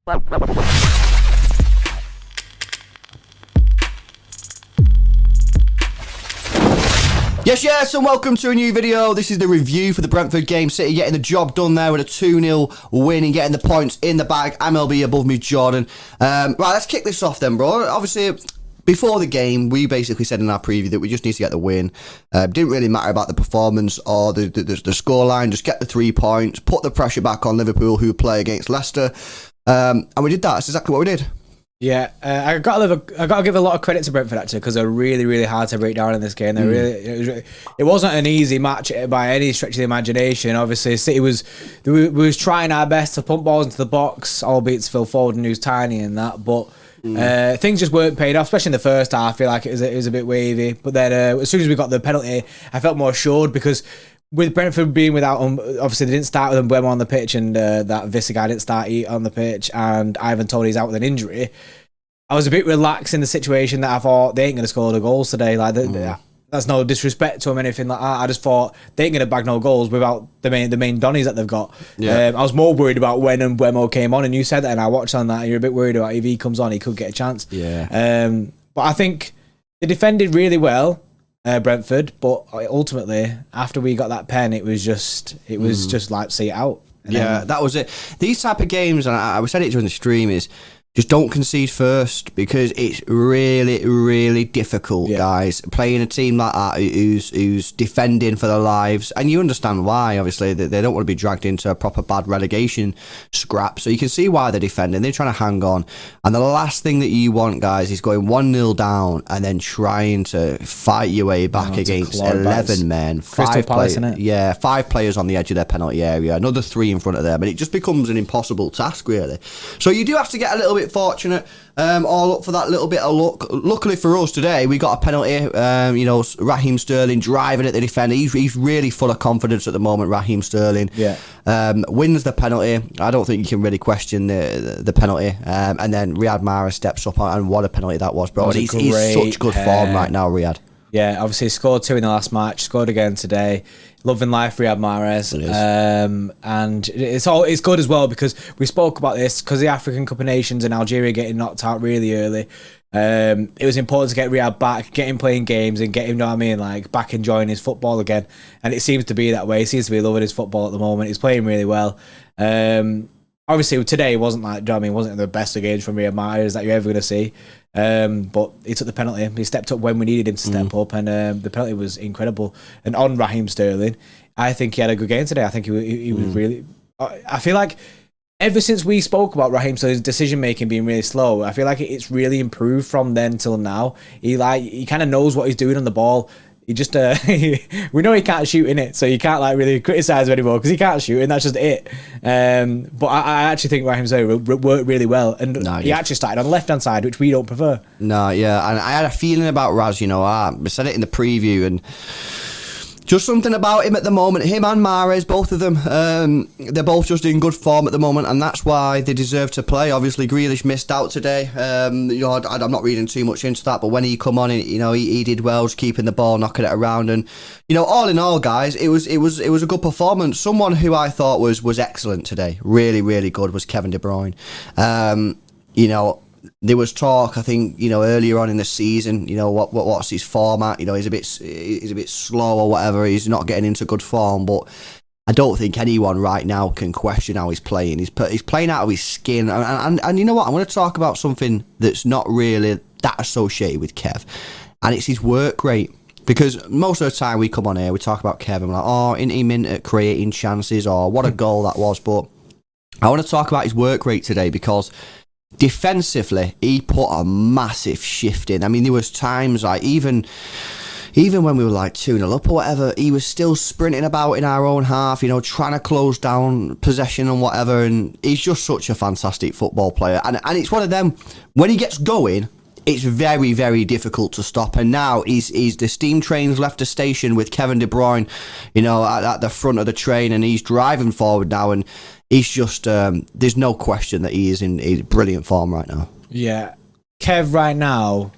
Yes, and welcome to a new video. This is the review for the Brentford game. City getting the job done there with a 2-0 win and getting the points in the bag. MLB above me, Jordan. Right, let's kick this off then, bro. Obviously, before the game, we basically said in our preview that we just need to get the win. Didn't really matter about the performance or the scoreline. Just get the 3 points, put the pressure back on Liverpool, who play against Leicester. And we did that. That's exactly what we did. Yeah, I got to give a lot of credit to Brentford actually, because they're really hard to break down in this game. It wasn't an easy match by any stretch of the imagination. Obviously, City was trying our best to pump balls into the box, albeit to Phil Foden, who's tiny in that, but things just weren't paid off, especially in the first half. I feel like it was a bit wavy, but then as soon as we got the penalty, I felt more assured, because with Brentford being without obviously they didn't start with Bruyne on the pitch, and that Vissa guy didn't start on the pitch, and Ivan Toney's out with an injury. I was a bit relaxed in the situation that I thought they ain't going to score the goals today. Like that's no disrespect to them, anything like that. I just thought they ain't going to bag no goals without the main Donnies that they've got. Yeah. I was more worried about when and Mbeumo came on, and you said that, and I watched on that, and you're a bit worried about if he comes on, he could get a chance. Yeah. But I think they defended really well, Brentford, but ultimately after we got that pen, it was just like see it out. Yeah, that was it. These type of games, and I said it during the stream, is just don't concede first, because it's really difficult, guys, playing a team like that who's defending for their lives. And you understand why, obviously, that they don't want to be dragged into a proper bad relegation scrap. So you can see why they're defending. They're trying to hang on. And the last thing that you want, guys, is going 1-0 down and then trying to fight your way back against 11 men. Five players on the edge of their penalty area, another 3 in front of them. And it just becomes an impossible task, really. So you do have to get a little bit fortunate, or look for that little bit of luck. Luckily for us today, we got a penalty. Raheem Sterling driving at the defender. He's really full of confidence at the moment, Raheem Sterling. Wins the penalty. I don't think you can really question the penalty. And then Riyad Mahrez steps up, and what a penalty that was, bro. He's such good form right now, Riyad. Yeah, obviously scored 2 in the last match, scored again today. Loving life, Riyad Mahrez. And it's good as well, because we spoke about this, because the African Cup of Nations and Algeria getting knocked out really early. It was important to get Riyad back, get him playing games, and get him, like back enjoying his football again. And it seems to be that way. He seems to be loving his football at the moment. He's playing really well. Obviously today wasn't wasn't the best of games from Riyad Mahrez that you're ever going to see. But he took the penalty. He stepped up when we needed him to step up, and the penalty was incredible. And on Raheem Sterling, I think he had a good game today. I think he was really. I feel like ever since we spoke about Raheem Sterling's decision making being really slow, I feel like it's really improved from then till now. He kind of knows what he's doing on the ball. He just we know he can't shoot in it, so you can't really criticize him anymore, because he can't shoot, and that's just it. But I actually think Raheem Sterling worked really well, and he actually started on the left hand side, which we don't prefer. No, yeah, and I had a feeling about Raz. I said it in the preview, and just something about him at the moment. Him and Mahrez, both of them, they're both just in good form at the moment, and that's why they deserve to play. Obviously, Grealish missed out today. I'm not reading too much into that, but when he come on, he did well, just keeping the ball, knocking it around, and all in all, guys, it was a good performance. Someone who I thought was excellent today, really good, was Kevin De Bruyne. There was talk, I think, earlier on in the season, what's his format? He's a bit slow or whatever. He's not getting into good form, but I don't think anyone right now can question how he's playing. He's playing out of his skin, and you know what? I'm going to talk about something that's not really that associated with Kev, and it's his work rate. Because most of the time we come on here, we talk about Kev, and we're like, oh, isn't he mint at creating chances, or what a goal that was? But I want to talk about his work rate today, because defensively, he put a massive shift in. I mean, there was times like even when we were like 2-0 up or whatever, he was still sprinting about in our own half, trying to close down possession and whatever. And he's just such a fantastic football player. And it's one of them, when he gets going, it's very difficult to stop. And now he's the steam train's left the station with Kevin De Bruyne, at the front of the train, and he's driving forward now, and he's just there's no question that he is in brilliant form right now. Yeah, Kev right now,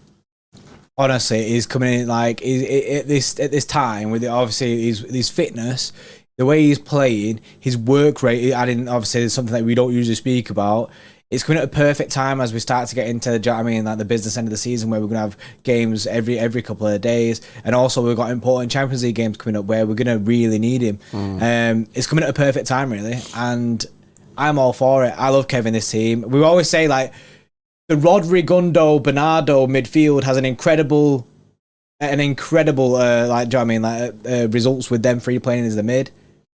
honestly, is coming in like at this time with obviously his fitness, the way he's playing, his work rate. Obviously, it's something that we don't usually speak about. it's coming at a perfect time as we start to get into, do you know what I mean, like the business end of the season, where we're going to have games every couple of days, and also we've got important Champions League games coming up where we're going to really need him. It's coming at a perfect time, really, and I'm all for it. I love Kevin, this team. We always say, like, the Rodri, Gundo, Bernardo midfield has an incredible like, do you know what I mean, like results with them three playing as the mid,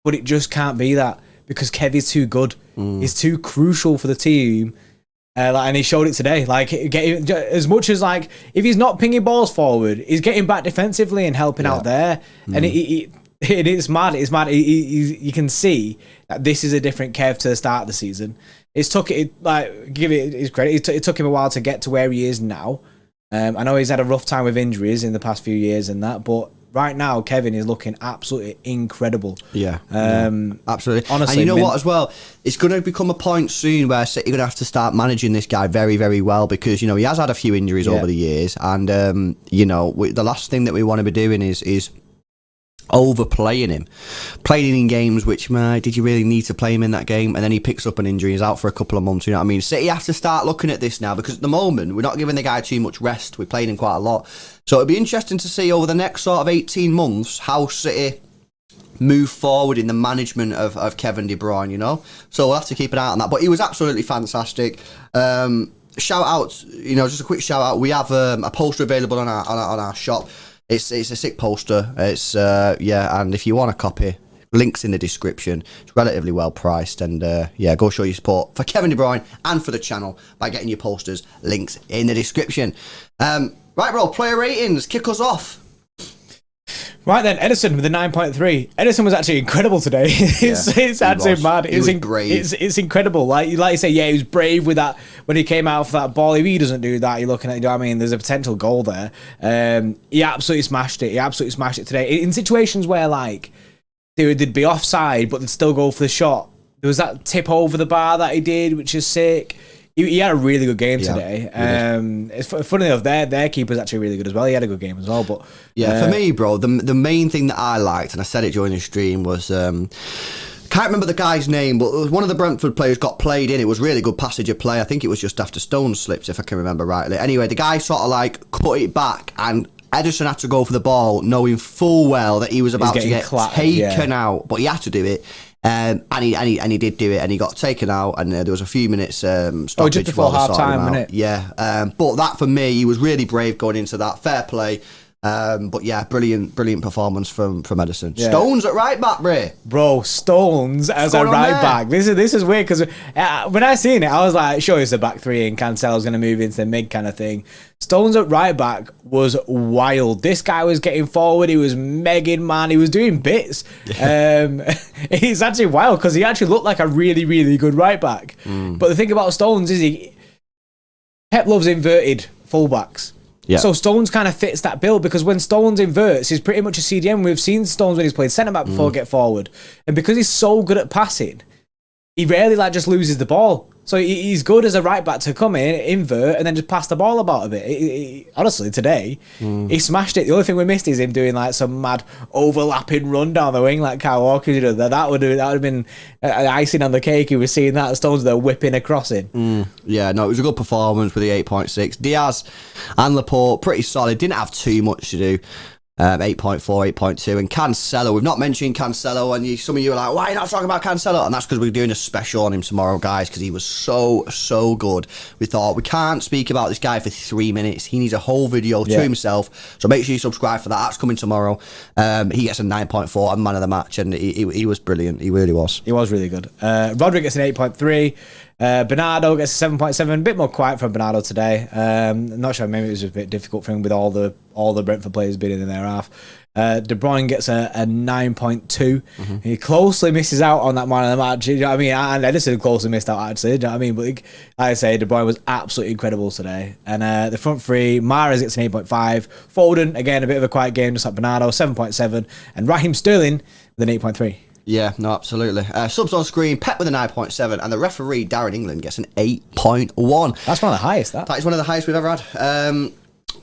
but it just can't be that because Kev is too good. He's too crucial for the team, and he showed it today. Like, as much as, like, if he's not pinging balls forward, he's getting back defensively and helping out there, and it's mad. It's mad. You can see that this is a different Kev to the start of the season. It's took it, like, give it his credit. It took him a while to get to where he is now. I know he's had a rough time with injuries in the past few years and that, but right now Kevin is looking absolutely incredible. Yeah, absolutely. Honestly, and you know what as well? It's going to become a point soon where City are going to have to start managing this guy very, very well, because, you know, he has had a few injuries over the years, and you know, the last thing that we want to be doing is overplaying him, playing in games which, did you really need to play him in that game? And then he picks up an injury, he's out for a couple of months. You know what I mean? City have to start looking at this now, because at the moment we're not giving the guy too much rest. We're playing him quite a lot, so it'll be interesting to see over the next sort of 18 months how City move forward in the management of Kevin De Bruyne, you know. So we'll have to keep an eye on that. But he was absolutely fantastic. Shout out, you know, just a quick shout out. We have a poster available on our shop. It's a sick poster. It's and if you want a copy, links in the description. It's relatively well priced, and go show your support for Kevin De Bruyne and for the channel by getting your posters. Links in the description. Right, bro. Player ratings. Kick us off. Right then, Edison with a 9.3. Edison was actually incredible today. It's actually mad. He was brave. It's incredible. Like you say, he was brave with that when he came out for that ball. If he doesn't do that, you're looking at, you know what I mean, there's a potential goal there. He absolutely smashed it. He absolutely smashed it today. In situations where, like, they'd be offside, but they'd still go for the shot. There was that tip over the bar that he did, which is sick. He had a really good game today. It's funny enough, their keeper's actually really good as well. He had a good game as well. But for me, bro, the main thing that I liked, and I said it during the stream, was can't remember the guy's name, but one of the Brentford players got played in. It was really good passage of play. I think it was just after Stones slipped, if I can remember rightly. Anyway, the guy sort of like cut it back, and Edison had to go for the ball, knowing full well that he was about to get taken out, but he had to do it. And he did do it, and he got taken out, and there was a few minutes stoppage just before half time, wasn't it? Yeah, but that for me, he was really brave going into that. Fair play. But yeah, brilliant performance from Edison. Yeah. Stones at right back, bro. Stones as a right back. This is weird, because when I seen it, I was like, sure, it's a back three, and Cancelo's going to move into the mid kind of thing. Stones at right back was wild. This guy was getting forward. He was megging, man. He was doing bits. It's actually wild, because he actually looked like a really, really good right back. But the thing about Stones is Pep loves inverted fullbacks. Yeah. So Stones kind of fits that bill, because when Stones inverts, he's pretty much a CDM. We've seen Stones when he's played centre back before get forward, and because he's so good at passing, he rarely just loses the ball. So he's good as a right back to come in, invert, and then just pass the ball about a bit. Honestly, today he smashed it. The only thing we missed is him doing like some mad overlapping run down the wing like Kyle Walker. You know, that would have been icing on the cake. You were seeing that Stones there whipping a crossing. Yeah, no, it was a good performance with the 8.6. Diaz and Laporte pretty solid. Didn't have too much to do. 8.4, 8.2, and Cancelo. We've not mentioned Cancelo, and some of you are like, why are you not talking about Cancelo? And that's because we're doing a special on him tomorrow, guys, because he was so good. We thought, we can't speak about this guy for 3 minutes. He needs a whole video to himself, so make sure you subscribe for that. That's coming tomorrow. He gets a 9.4 and man of the match, and he was brilliant. He really was. He was really good. Rodri gets an 8.3. Bernardo gets a 7.7. A bit more quiet from Bernardo today. Not sure, maybe it was a bit difficult for him with all the Brentford players being in their half. De Bruyne gets a 9.2. He closely misses out on that man of the match. You know what I mean? And Edison closely missed out, actually. Do you know what I mean? But like I say, De Bruyne was absolutely incredible today. And the front three, Mahrez gets an 8.5. Foden, again, a bit of a quiet game, just like Bernardo, 7.7. And Raheem Sterling with an 8.3. Yeah, no, absolutely. Subs on screen, Pep with a 9.7, and the referee, Darren England, gets an 8.1. That's one of the highest, that. That is one of the highest we've ever had.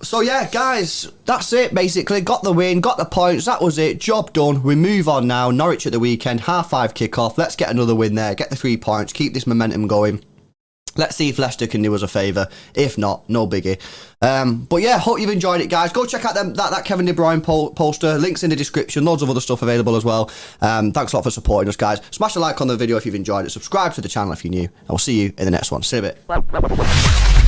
So yeah, guys, that's it, basically. Got the win, got the points, that was it. Job done. We move on now. Norwich at the weekend, 5:30 kickoff. Let's get another win there, get the 3 points, keep this momentum going. Let's see if Leicester can do us a favour. If not, no biggie. But yeah, hope you've enjoyed it, guys. Go check out that Kevin De Bruyne poster. Links in the description. Loads of other stuff available as well. Thanks a lot for supporting us, guys. Smash a like on the video if you've enjoyed it. Subscribe to the channel if you're new. I will see you in the next one. See you in a bit.